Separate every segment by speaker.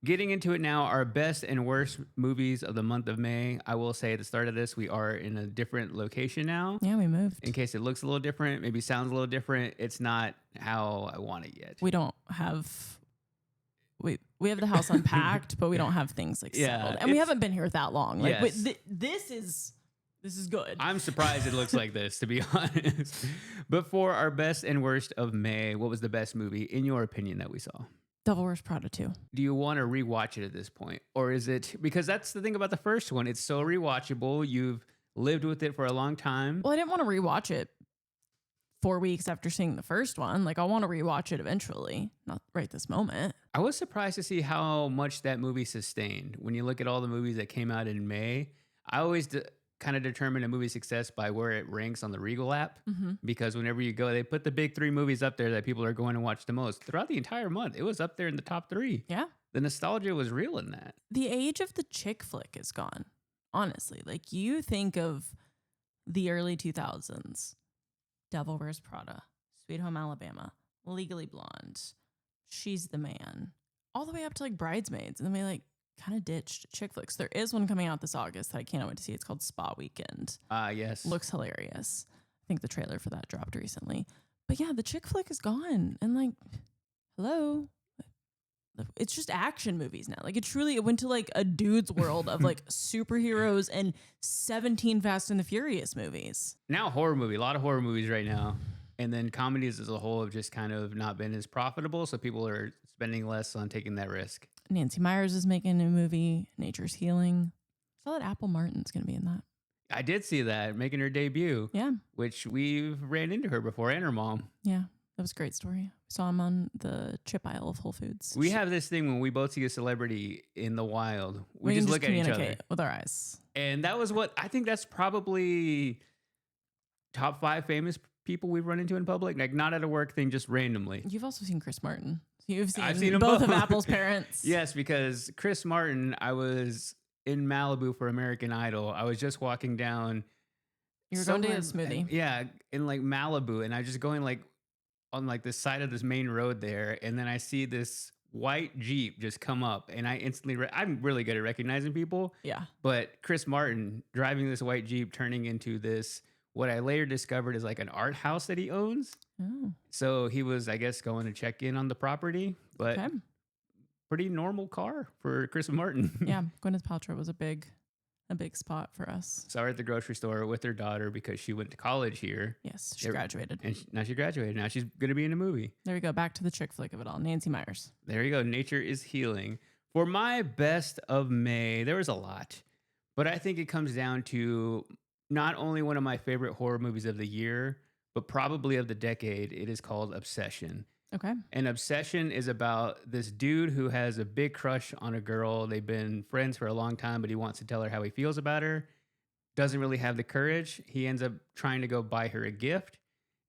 Speaker 1: Getting into it now, our best and worst movies of the month of May. I will say at the start of this, we are in a different location now.
Speaker 2: Yeah, we moved.
Speaker 1: In case it looks a little different, maybe sounds a little different, it's not how I want it yet.
Speaker 2: We don't have we have the house unpacked, but we don't have things like
Speaker 1: Yeah,
Speaker 2: settled. And we haven't been here that long. Like
Speaker 1: Yes.
Speaker 2: this is good.
Speaker 1: I'm surprised it looks like this, to be honest. But for our best and worst of May, what was the best movie, in your opinion, that we saw?
Speaker 2: Devil Wears Prada 2.
Speaker 1: Do you want to rewatch it at this point? Or is it, because that's the thing about the first one, it's so rewatchable. You've lived with it for a long time.
Speaker 2: Well, I didn't want to rewatch it 4 weeks after seeing the first one. Like, I want to rewatch it eventually, not right this moment.
Speaker 1: I was surprised to see how much that movie sustained. When you look at all the movies that came out in May, I always kind of determine a movie's success by where it ranks on the Regal app. Because whenever you go, they put the big 3 movies up there that people are going to watch the most. Throughout the entire month, it was up there in the top 3.
Speaker 2: Yeah.
Speaker 1: The nostalgia was real in that.
Speaker 2: The age of the chick flick is gone, honestly. Like, you think of the early 2000s, Devil Wears Prada, Sweet Home Alabama, Legally Blonde, She's the Man, all the way up to like Bridesmaids. And then we like kind of ditched chick flicks. There is one coming out this August that I can't wait to see. It's called Spa Weekend.
Speaker 1: Yes.
Speaker 2: Looks hilarious. I think the trailer for that dropped recently. But yeah, the chick flick is gone. And like, hello. It's just action movies now. Like, it went to like a dude's world of like superheroes and 17 Fast and the Furious movies.
Speaker 1: Now horror movie, a lot of horror movies right now. And then comedies as a whole have just kind of not been as profitable. So people are spending less on taking that risk.
Speaker 2: Nancy Meyers is making a new movie, Nature's Healing. I saw that Apple Martin's going to be in that.
Speaker 1: I did see that, making her debut.
Speaker 2: Yeah.
Speaker 1: Which we've ran into her before, and her mom.
Speaker 2: Yeah. That was a great story. We saw him on the chip aisle of Whole Foods.
Speaker 1: We have this thing when we both see a celebrity in the wild. We
Speaker 2: can
Speaker 1: just look at each other
Speaker 2: with our eyes.
Speaker 1: And that was what I think that's probably top 5 famous people we've run into in public. Like, not at a work thing, just randomly.
Speaker 2: You've also seen Chris Martin. I've
Speaker 1: seen them
Speaker 2: both of Apple's parents.
Speaker 1: Yes, because Chris Martin, I was in Malibu for American Idol. I was just walking down.
Speaker 2: You were going to get a smoothie.
Speaker 1: Yeah, in like Malibu. And I just going like on like the side of this main road there. And then I see this white Jeep just come up. And I instantly, I'm really good at recognizing people.
Speaker 2: Yeah.
Speaker 1: But Chris Martin driving this white Jeep turning into this, what I later discovered is like an art house that he owns.
Speaker 2: Oh.
Speaker 1: So he was, I guess, going to check in on the property, but pretty normal car for Chris Martin.
Speaker 2: Yeah, Gwyneth Paltrow was a big spot for us.
Speaker 1: Saw her at the grocery store with her daughter because she went to college here.
Speaker 2: Yes, she graduated.
Speaker 1: And now she graduated. Now she's going to be in a movie.
Speaker 2: There we go. Back to the chick flick of it all. Nancy Meyers.
Speaker 1: There you go. Nature is Healing. For my best of May, there was a lot, but I think it comes down to not only one of my favorite horror movies of the year, but probably of the decade. It is called Obsession.
Speaker 2: Okay.
Speaker 1: And Obsession is about this dude who has a big crush on a girl. They've been friends for a long time, but he wants to tell her how he feels about her. Doesn't really have the courage. He ends up trying to go buy her a gift.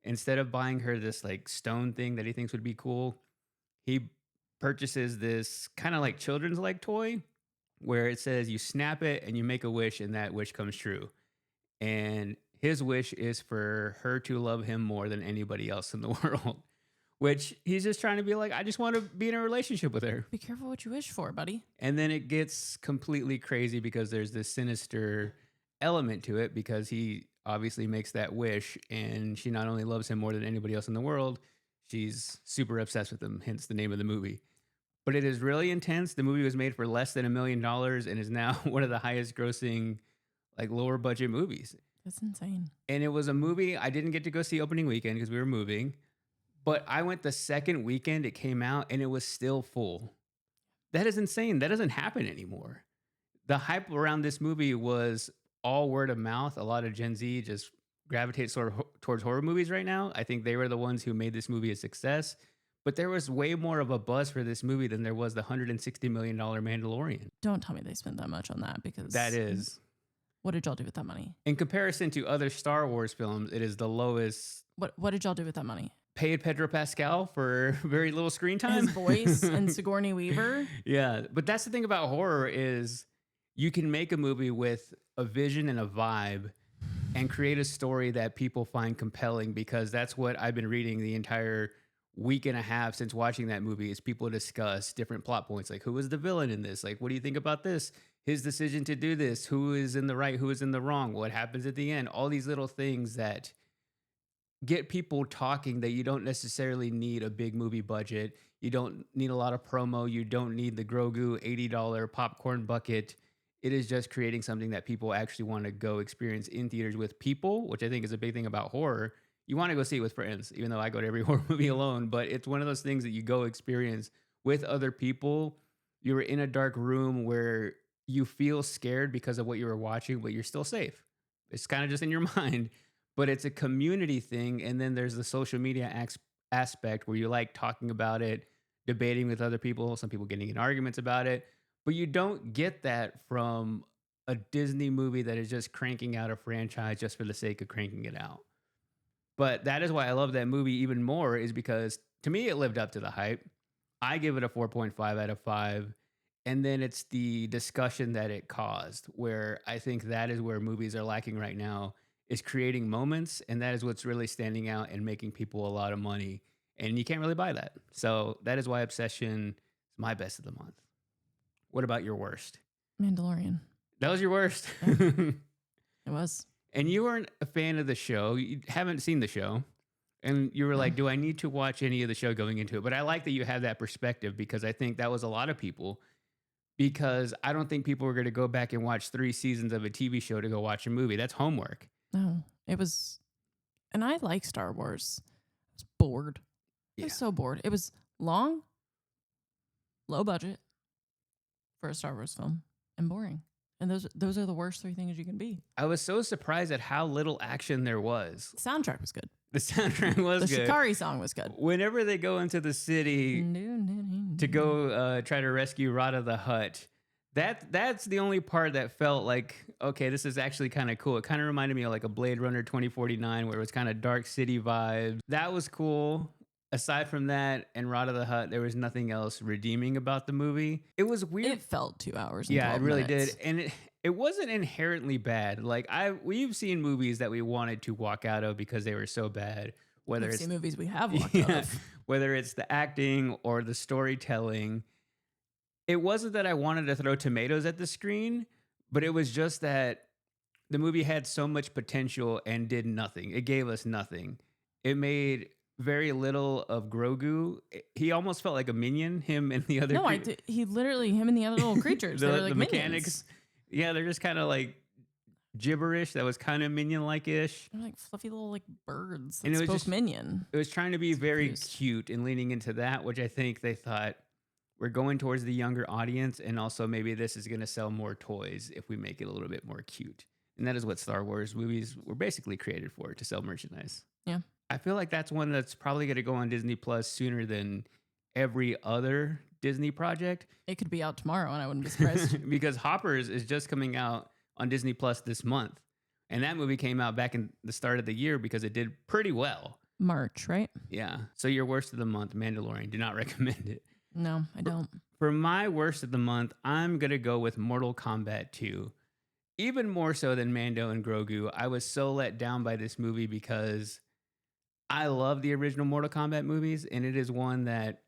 Speaker 1: Instead of buying her this like stone thing that he thinks would be cool, he purchases this kind of like children's like toy where it says you snap it and you make a wish and that wish comes true. And his wish is for her to love him more than anybody else in the world, which he's just trying to be like, I just want to be in a relationship with her.
Speaker 2: Be careful what you wish for, buddy.
Speaker 1: And then it gets completely crazy because there's this sinister element to it because he obviously makes that wish and she not only loves him more than anybody else in the world, she's super obsessed with him, hence the name of the movie. But it is really intense. The movie was made for less than $1 million and is now one of the highest grossing like lower budget movies.
Speaker 2: That's insane.
Speaker 1: And it was a movie I didn't get to go see opening weekend because we were moving, but I went the second weekend it came out and it was still full. That is insane. That doesn't happen anymore. The hype around this movie was all word of mouth. A lot of Gen Z just gravitates towards horror movies right now. I think they were the ones who made this movie a success, but there was way more of a buzz for this movie than there was the $160 million Mandalorian.
Speaker 2: Don't tell me they spent that much on that because
Speaker 1: that is.
Speaker 2: What did y'all do with that money?
Speaker 1: In comparison to other Star Wars films, it is the lowest.
Speaker 2: What did y'all do with that money?
Speaker 1: Paid Pedro Pascal for very little screen time.
Speaker 2: His voice and Sigourney Weaver.
Speaker 1: Yeah, but that's the thing about horror is you can make a movie with a vision and a vibe and create a story that people find compelling because that's what I've been reading the entire week and a half since watching that movie is people discuss different plot points, like who was the villain in this? Like, what do you think about this? His decision to do this, who is in the right, who is in the wrong, what happens at the end? All these little things that get people talking that you don't necessarily need a big movie budget. You don't need a lot of promo. You don't need the Grogu $80 popcorn bucket. It is just creating something that people actually want to go experience in theaters with people, which I think is a big thing about horror. You want to go see it with friends, even though I go to every horror movie alone, but it's one of those things that you go experience with other people. You're in a dark room where you feel scared because of what you were watching, but you're still safe. It's kind of just in your mind, but it's a community thing. And then there's the social media aspect where you like talking about it, debating with other people, some people getting in arguments about it, but you don't get that from a Disney movie that is just cranking out a franchise just for the sake of cranking it out. But that is why I love that movie even more, is because to me, it lived up to the hype. I give it a 4.5 out of 5. And then it's the discussion that it caused, where I think that is where movies are lacking right now, is creating moments. And that is what's really standing out and making people a lot of money. And you can't really buy that. So that is why Obsession is my best of the month. What about your worst?
Speaker 2: Mandalorian.
Speaker 1: That was your worst.
Speaker 2: It was.
Speaker 1: And you weren't a fan of the show. You haven't seen the show. And you were like, do I need to watch any of the show going into it? But I like that you have that perspective, because I think that was a lot of people. Because I don't think people were going to go back and watch 3 seasons of a TV show to go watch a movie. That's homework.
Speaker 2: No, it was. And I like Star Wars. I was bored. I was so bored. It was long, low budget for a Star Wars film, and boring. And those are the worst 3 things you can be.
Speaker 1: I was so surprised at how little action there was.
Speaker 2: The soundtrack was good.
Speaker 1: The soundtrack was
Speaker 2: good. The Shikari song was good.
Speaker 1: Whenever they go into the city to go try to rescue Rada the Hutt, that's the only part that felt like, okay, this is actually kind of cool. It kind of reminded me of like a Blade Runner 2049, where it was kind of dark city vibes. That was cool. Aside from that and Rada the Hutt, there was nothing else redeeming about the movie. It was weird.
Speaker 2: It felt 2 hours.
Speaker 1: Yeah, it really
Speaker 2: minutes.
Speaker 1: did. And it wasn't inherently bad. Like we've seen movies that we wanted to walk out of because they were so bad. Whether
Speaker 2: We've
Speaker 1: it's
Speaker 2: seen movies we have walked out of.
Speaker 1: Whether it's the acting or the storytelling. It wasn't that I wanted to throw tomatoes at the screen, but it was just that the movie had so much potential and did nothing. It gave us nothing. It made very little of Grogu. He almost felt like a minion, him and the other.
Speaker 2: No, he literally, him and the other little creatures. They were like
Speaker 1: the mechanics.
Speaker 2: Minions.
Speaker 1: Yeah, they're just kind of like gibberish. That was kind of minion-like ish.
Speaker 2: They're like fluffy little like birds.
Speaker 1: And it was
Speaker 2: spoke
Speaker 1: just
Speaker 2: minion.
Speaker 1: It was trying to be very cute and leaning into that, which I think they thought, we're going towards the younger audience, and also maybe this is going to sell more toys if we make it a little bit more cute. And that is what Star Wars movies were basically created for, to sell merchandise.
Speaker 2: Yeah.
Speaker 1: I feel like that's one that's probably going to go on Disney Plus sooner than every other Disney project.
Speaker 2: It could be out tomorrow, and I wouldn't be surprised.
Speaker 1: Because Hoppers is just coming out on Disney Plus this month. And that movie came out back in the start of the year because it did pretty well.
Speaker 2: March, right?
Speaker 1: Yeah. So your worst of the month, Mandalorian. Do not recommend it.
Speaker 2: No, I don't.
Speaker 1: For my worst of the month, I'm going to go with Mortal Kombat 2. Even more so than Mando and Grogu. I was so let down by this movie because I love the original Mortal Kombat movies, and it is one that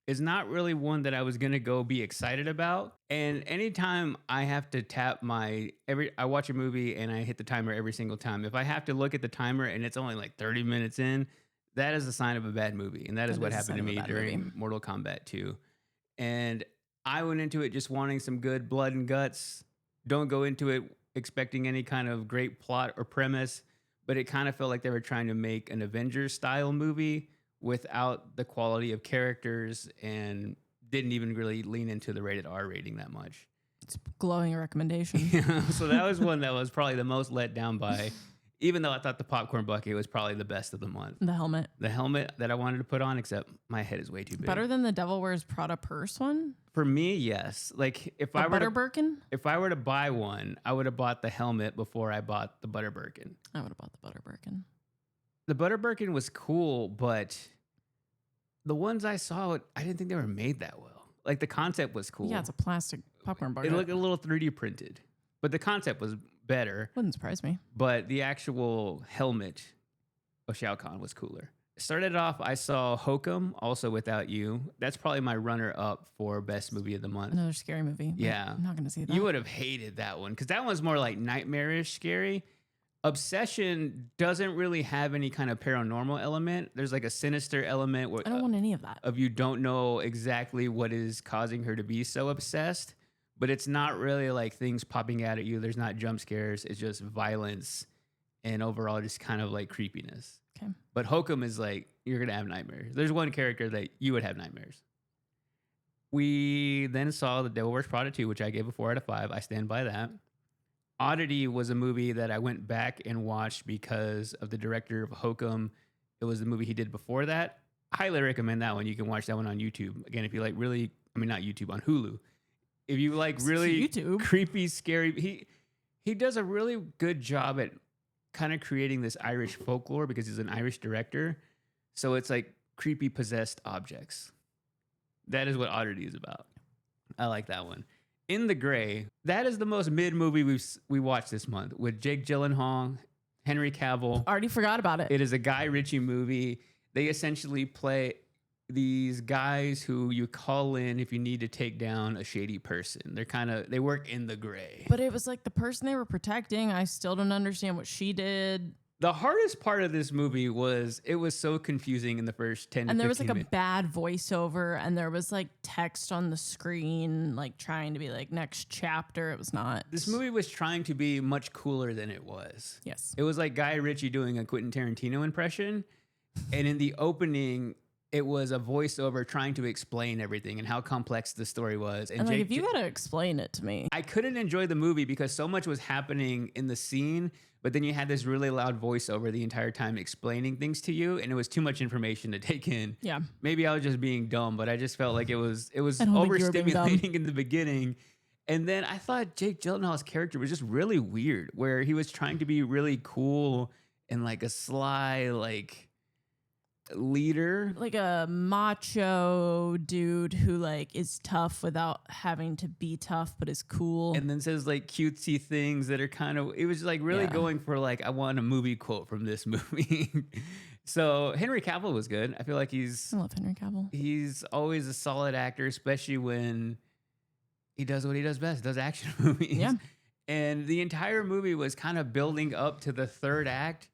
Speaker 1: is not really one that I was going to go be excited about. And anytime I have to tap I watch a movie and I hit the timer every single time. If I have to look at the timer and it's only like 30 minutes in, that is a sign of a bad movie. And that is what happened to me during Mortal Kombat 2. And I went into it just wanting some good blood and guts. Don't go into it expecting any kind of great plot or premise, but it kind of felt like they were trying to make an Avengers style movie without the quality of characters, and didn't even really lean into the rated R rating that much.
Speaker 2: It's glowing a recommendation.
Speaker 1: Yeah, so that was one that was probably the most let down by, even though I thought the popcorn bucket was probably the best of the month.
Speaker 2: The helmet.
Speaker 1: The helmet that I wanted to put on, except my head is way too big.
Speaker 2: Better than the Devil Wears Prada purse one?
Speaker 1: For me, yes. Like if I were to buy one, I would have bought the helmet before I bought the Butter Birkin.
Speaker 2: I would have bought the Butter Birkin.
Speaker 1: The Butter Birkin was cool, but the ones I saw, I didn't think they were made that well. Like the concept was cool.
Speaker 2: Yeah, it's a plastic popcorn bucket.
Speaker 1: It looked a little 3D printed, but the concept was better.
Speaker 2: Wouldn't surprise me.
Speaker 1: But the actual helmet of Shao Kahn was cooler. Started off, I saw Hokum, also Without You. That's probably my runner up for best movie of the month.
Speaker 2: Another scary movie. But
Speaker 1: Yeah.
Speaker 2: I'm not going to see that.
Speaker 1: You would have hated that one because that one's more like nightmarish scary. Obsession doesn't really have any kind of paranormal element. There's like a sinister element where
Speaker 2: I don't want any of that.
Speaker 1: of you don't know exactly what is causing her to be so obsessed, but it's not really like things popping out at you. There's not jump scares. It's just violence and overall just kind of like creepiness.
Speaker 2: Okay.
Speaker 1: But Hokum is like, you're going to have nightmares. There's one character that you would have nightmares. We then saw The Devil Wears Prada 2, which I gave a 4 out of 5. I stand by that. Oddity was a movie that I went back and watched because of the director of Hokum. It was the movie he did before that. Highly recommend that one. You can watch that one on YouTube. Again, if you like really, I mean, not YouTube, on Hulu. If you like really
Speaker 2: YouTube.
Speaker 1: creepy, scary, he does a really good job at kind of creating this Irish folklore because he's an Irish director. So it's like creepy possessed objects. That is what Oddity is about. I like that one. In the Gray, that is the most mid movie we watched this month with Jake Gyllenhaal, Henry Cavill.
Speaker 2: Already forgot about it.
Speaker 1: It is a Guy Ritchie movie. They essentially play these guys who you call in if you need to take down a shady person. They work in the gray.
Speaker 2: But it was like the person they were protecting. I still don't understand what she did.
Speaker 1: The hardest part of this movie was it was so confusing in the first 10
Speaker 2: And
Speaker 1: to
Speaker 2: there was
Speaker 1: 15
Speaker 2: like a
Speaker 1: minutes.
Speaker 2: bad voiceover, and there was like text on the screen, like trying to be like next chapter. It was not.
Speaker 1: This movie was trying to be much cooler than it was.
Speaker 2: Yes.
Speaker 1: It was like Guy Ritchie doing a Quentin Tarantino impression. And in the opening, it was a voiceover trying to explain everything and how complex the story was.
Speaker 2: And like, if you gotta explain it to me.
Speaker 1: I couldn't enjoy the movie because so much was happening in the scene, but then you had this really loud voiceover the entire time explaining things to you, and it was too much information to take in.
Speaker 2: Yeah.
Speaker 1: Maybe I was just being dumb, but I just felt like it was
Speaker 2: I don't think you were being dumb.
Speaker 1: overstimulating in the beginning. And then I thought Jake Gyllenhaal's character was just really weird, where he was trying to be really cool and like a sly, like leader,
Speaker 2: Like a macho dude who like is tough without having to be tough, but is cool.
Speaker 1: and then says like cutesy things that are kind of, it was like really
Speaker 2: Yeah.
Speaker 1: going for like, I want a movie quote from this movie. So Henry Cavill was good. I feel like
Speaker 2: I love Henry Cavill.
Speaker 1: he's always a solid actor, especially when he does what he does best, does action movies.
Speaker 2: Yeah.
Speaker 1: And the entire movie was kind of building up to the third act.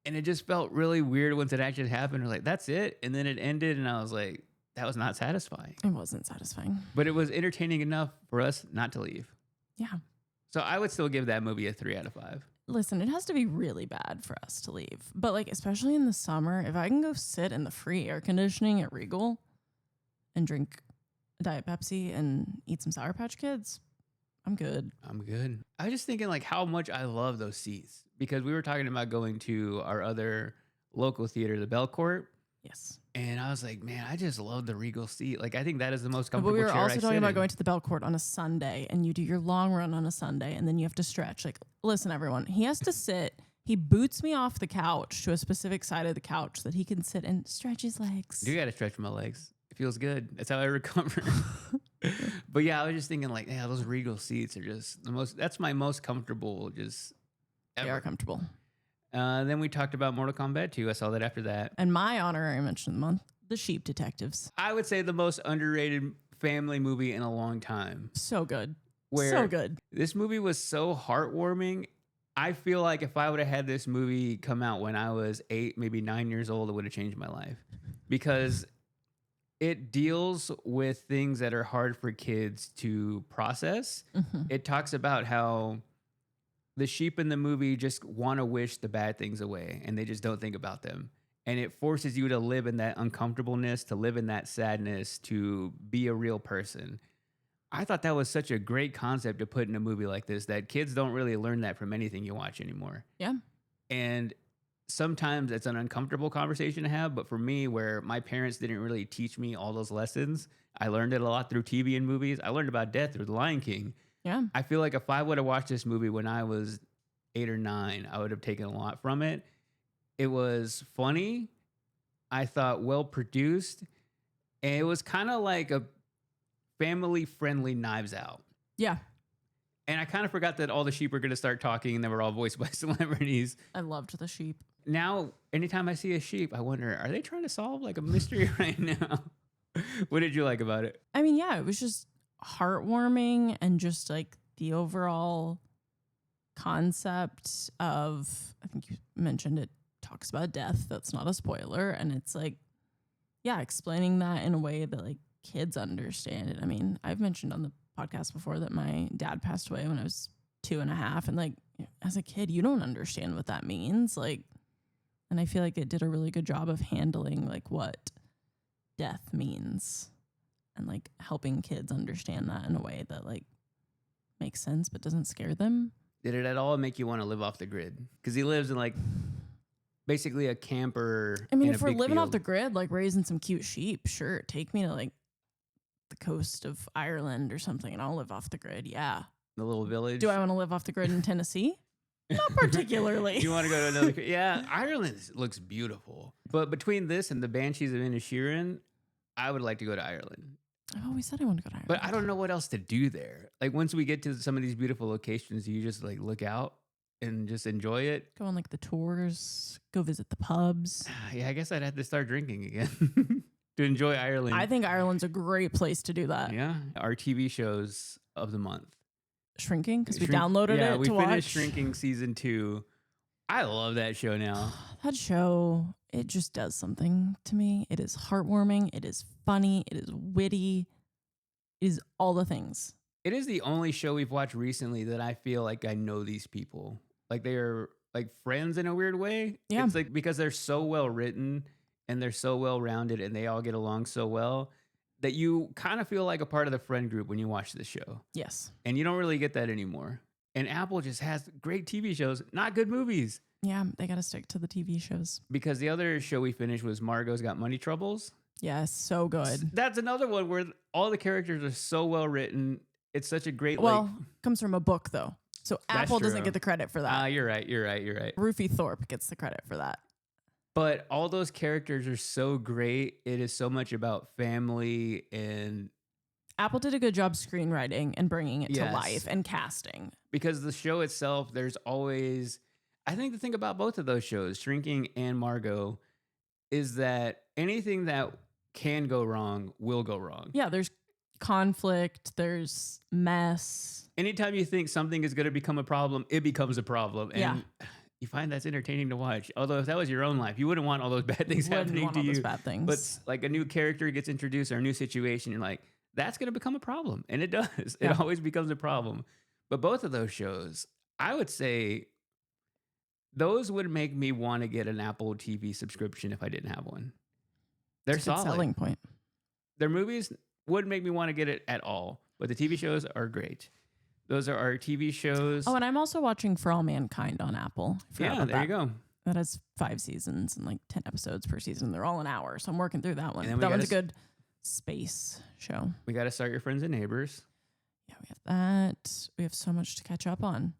Speaker 1: And it just felt really weird once it actually happened. We're like, that's it. And then it ended. And I was like, that was not satisfying.
Speaker 2: It wasn't satisfying.
Speaker 1: But it was entertaining enough for us not to leave.
Speaker 2: Yeah.
Speaker 1: So I would still give that movie a 3 out of 5.
Speaker 2: Listen, it has to be really bad for us to leave. But like, especially in the summer, if I can go sit in the free air conditioning at Regal and drink Diet Pepsi and eat some Sour Patch Kids, I'm good.
Speaker 1: I'm good. I was just thinking like how much I love those seats because we were talking about going to our other local theater, the Belcourt.
Speaker 2: Yes.
Speaker 1: And I was like, man, I just love the Regal seat. Like, I think that is the most
Speaker 2: But
Speaker 1: comfortable
Speaker 2: we were
Speaker 1: chair
Speaker 2: also
Speaker 1: I
Speaker 2: talking
Speaker 1: sit
Speaker 2: about
Speaker 1: in.
Speaker 2: going to the Belcourt on a Sunday, and you do your long run on a Sunday, and then you have to stretch. Like, listen, everyone, he has to sit. He boots me off the couch to a specific side of the couch that he can sit and stretch his legs.
Speaker 1: You got to stretch my legs. It feels good. That's how I recover. But yeah, I was just thinking like, yeah, those Regal seats are just the most, that's my most comfortable just
Speaker 2: They are
Speaker 1: ever.
Speaker 2: comfortable.
Speaker 1: Then we talked about Mortal Kombat 2. I saw that after that.
Speaker 2: And my honorary mention of the month, The Sheep Detectives.
Speaker 1: I would say the most underrated family movie in a long time.
Speaker 2: So good.
Speaker 1: Where
Speaker 2: So good.
Speaker 1: This movie was so heartwarming. I feel like if I would have had this movie come out when I was 8, maybe 9 years old, it would have changed my life because it deals with things that are hard for kids to process.
Speaker 2: Mhm.
Speaker 1: It talks about how the sheep in the movie just want to wish the bad things away and they just don't think about them. And it forces you to live in that uncomfortableness, to live in that sadness, to be a real person. I thought that was such a great concept to put in a movie like this that kids don't really learn that from anything you watch anymore.
Speaker 2: Yeah.
Speaker 1: And sometimes it's an uncomfortable conversation to have, but for me, where my parents didn't really teach me all those lessons, I learned it a lot through TV and movies. I learned about death through The Lion King.
Speaker 2: Yeah.
Speaker 1: I feel like if I would have watched this movie when I was 8 or 9, I would have taken a lot from it. It was funny. I thought well produced. And it was kind of like a family-friendly Knives Out.
Speaker 2: Yeah.
Speaker 1: And I kind of forgot that all the sheep were going to start talking and they were all voiced by celebrities.
Speaker 2: I loved The Sheep.
Speaker 1: now anytime I see a sheep, I wonder, are they trying to solve like a mystery right now? What did you like about it?
Speaker 2: I mean, yeah, it was just heartwarming and just like the overall concept of, I think you mentioned it talks about death. That's not a spoiler. And it's like, yeah, explaining that in a way that like kids understand it. I mean, I've mentioned on the podcast before that my dad passed away when I was 2.5. And like, as a kid, you don't understand what that means. Like, and I feel like it did a really good job of handling like what death means and like helping kids understand that in a way that like makes sense but doesn't scare them.
Speaker 1: Did it at all make you want to live off the grid? Because he lives in like basically a camper.
Speaker 2: I mean,
Speaker 1: in
Speaker 2: if
Speaker 1: a
Speaker 2: we're
Speaker 1: big
Speaker 2: living off
Speaker 1: field.
Speaker 2: the grid, like raising some cute sheep, sure, take me to like the coast of Ireland or something and I'll live off the grid. Yeah.
Speaker 1: The little village.
Speaker 2: Do I want to live off the grid in Tennessee? Not particularly.
Speaker 1: You want to go to another? Yeah, Ireland looks beautiful. But between this and the Banshees of Inisherin, I would like to go to Ireland.
Speaker 2: I've always said I want to go to Ireland.
Speaker 1: But I don't know what else to do there. Like once we get to some of these beautiful locations, you just like look out and just enjoy it.
Speaker 2: Go on like the tours, go visit the pubs.
Speaker 1: Yeah, I guess I'd have to start drinking again to enjoy Ireland.
Speaker 2: I think Ireland's a great place to do that.
Speaker 1: Yeah, our TV shows of the month.
Speaker 2: Shrinking, because we
Speaker 1: Shrink-
Speaker 2: downloaded
Speaker 1: yeah,
Speaker 2: it
Speaker 1: we
Speaker 2: to
Speaker 1: finished
Speaker 2: watch.
Speaker 1: Shrinking season 2. I love that show now.
Speaker 2: That show, it just does something to me. It is heartwarming. It is funny. It is witty. It is all the things.
Speaker 1: It is the only show we've watched recently that I feel like I know these people. Like they are like friends in a weird way.
Speaker 2: Yeah.
Speaker 1: It's like because they're so well written and they're so well rounded and they all get along so well that you kind of feel like a part of the friend group when you watch this show.
Speaker 2: Yes.
Speaker 1: And you don't really get that anymore. And Apple just has great TV shows, not good movies.
Speaker 2: Yeah, they got to stick to the TV shows.
Speaker 1: Because the other show we finished was Margot's Got Money Troubles.
Speaker 2: Yes, so good.
Speaker 1: That's another one where all the characters are so well written. It's such a great
Speaker 2: Well, comes from a book though. So
Speaker 1: That's
Speaker 2: Apple doesn't
Speaker 1: true.
Speaker 2: get the credit for that.
Speaker 1: You're right.
Speaker 2: Rufy Thorpe gets the credit for that.
Speaker 1: But all those characters are so great. It is so much about family and
Speaker 2: Apple did a good job screenwriting and bringing it to
Speaker 1: Yes.
Speaker 2: life and casting.
Speaker 1: because the show itself, there's always, I think the thing about both of those shows, Shrinking and Margot, is that anything that can go wrong will go wrong.
Speaker 2: Yeah, there's conflict, there's mess.
Speaker 1: Anytime you think something is going to become a problem, it becomes a problem. And
Speaker 2: Yeah.
Speaker 1: you find that's entertaining to watch. Although if that was your own life, you wouldn't want all those bad things
Speaker 2: Wouldn't
Speaker 1: happening
Speaker 2: want
Speaker 1: to
Speaker 2: all those
Speaker 1: you.
Speaker 2: bad things.
Speaker 1: But like a new character gets introduced or a new situation, you're like, that's going to become a problem. And it does.
Speaker 2: Yeah.
Speaker 1: It always becomes a problem. But both of those shows, I would say those would make me want to get an Apple TV subscription if I didn't have one. They're
Speaker 2: It's a good
Speaker 1: solid.
Speaker 2: selling point.
Speaker 1: Their movies wouldn't make me want to get it at all. But the TV shows are great. Those are our TV shows.
Speaker 2: Oh, and I'm also watching For All Mankind on Apple. I forgot
Speaker 1: yeah,
Speaker 2: about
Speaker 1: there you
Speaker 2: that.
Speaker 1: go.
Speaker 2: That has 5 seasons and like 10 episodes per season. They're all an hour, so I'm working through that one.
Speaker 1: And then we
Speaker 2: That one's a
Speaker 1: gotta
Speaker 2: good space show.
Speaker 1: We got to start Your Friends and Neighbors.
Speaker 2: Yeah, we have that. We have so much to catch up on.